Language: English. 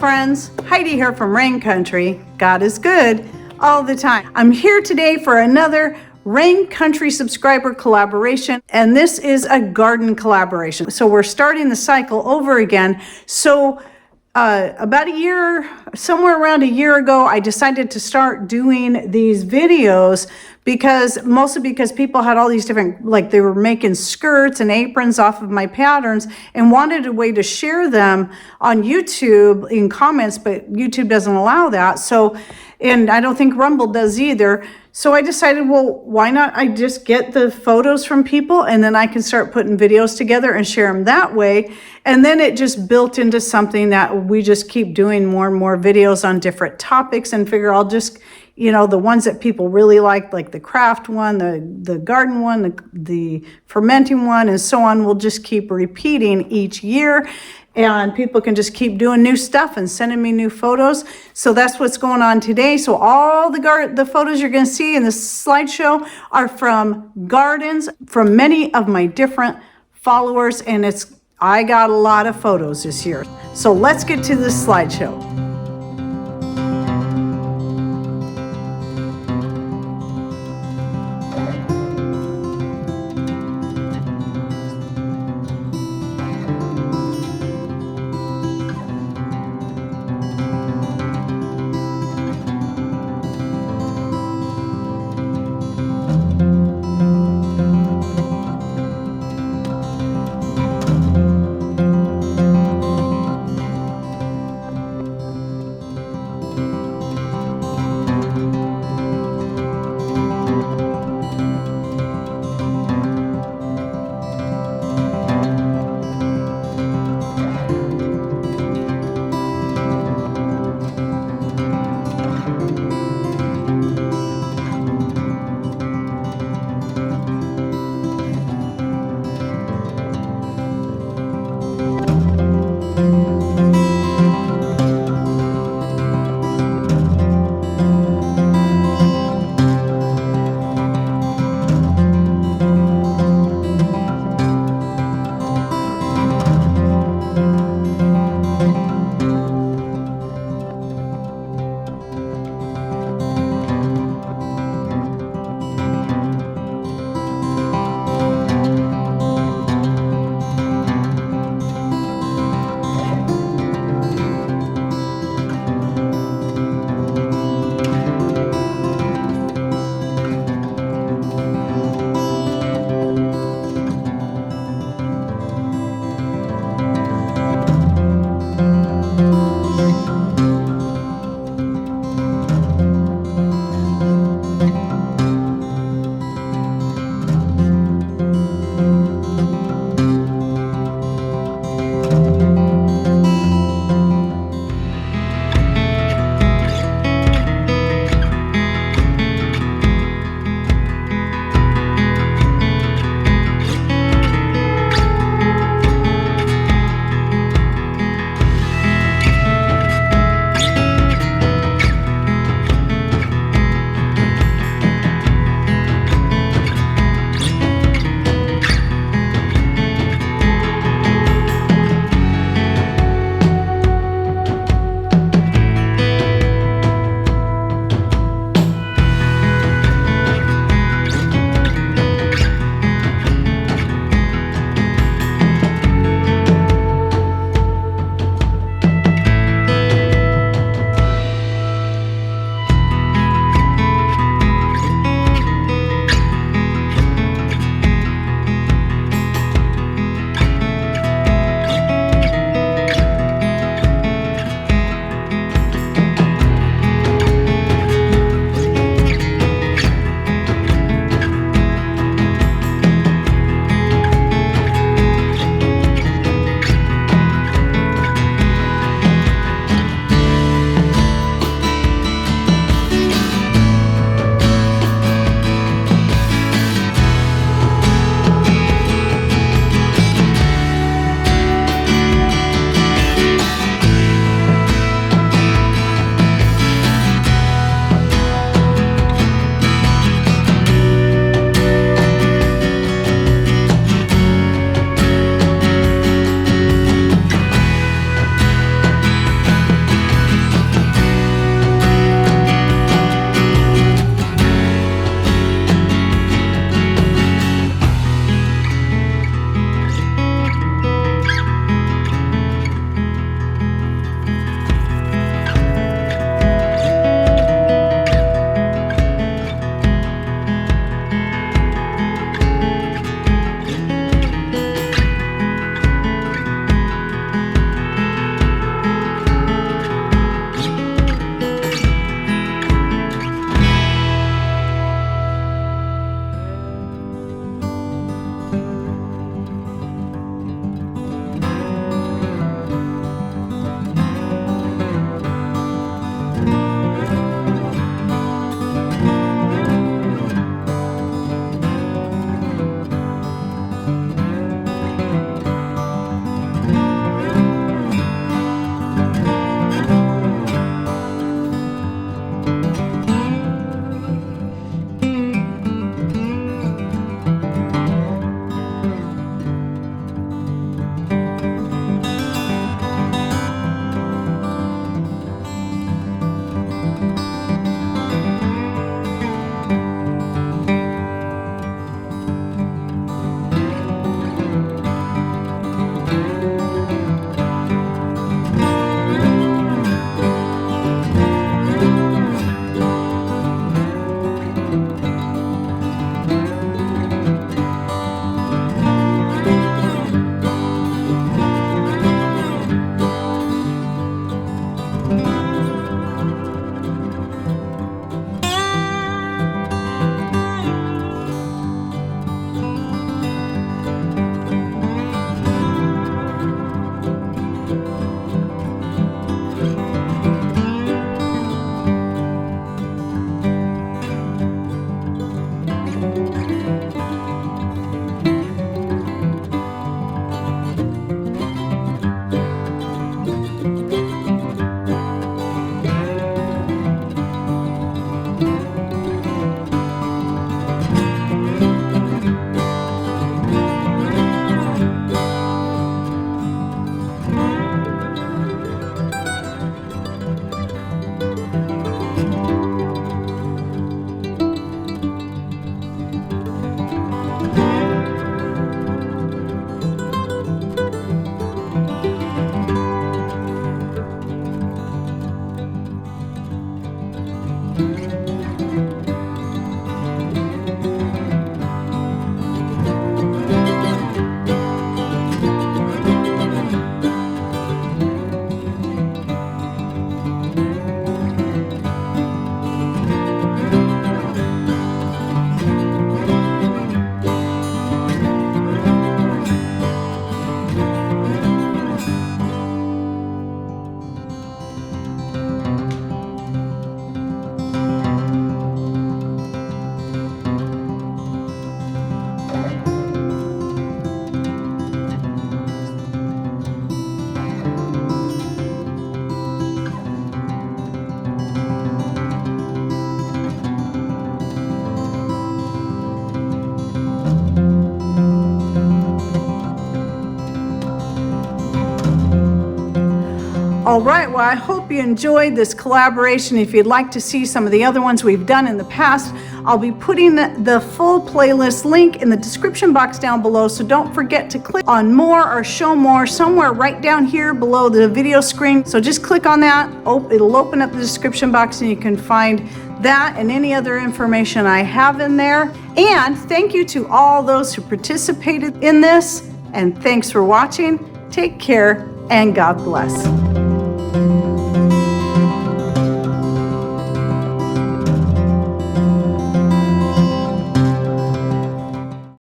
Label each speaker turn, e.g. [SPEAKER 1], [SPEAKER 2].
[SPEAKER 1] friends, Heidi here from Rain Country. God is good all the time. I'm here today for another Rain Country subscriber collaboration, and this is a garden collaboration. So we're starting the cycle over again. So about a year, somewhere around a year ago, I decided to start doing these videos mostly because people had all these different, like they were making skirts and aprons off of my patterns and wanted a way to share them on YouTube in comments, but YouTube doesn't allow that. So, and I don't think Rumble does either. So I decided, well, why not I just get the photos from people and then I can start putting videos together and share them that way. And then it just built into something that we just keep doing more and more videos on different topics and figure I'll just, you know, the ones that people really like the craft one, the garden one, the fermenting one, and so on, we'll just keep repeating each year. And people can just keep doing new stuff and sending me new photos. So that's what's going on today. So all the photos you're going to see in this slideshow are from gardens from many of my different followers. And I got a lot of photos this year. So let's get to this slideshow. All right, well, I hope you enjoyed this collaboration. If you'd like to see some of the other ones we've done in the past, I'll be putting the full playlist link in the description box down below, so don't forget to click on more or show more somewhere right down here below the video screen. So just click on that. It'll open up the description box and you can find that and any other information I have in there. And thank you to all those who participated in this, and thanks for watching. Take care and God bless.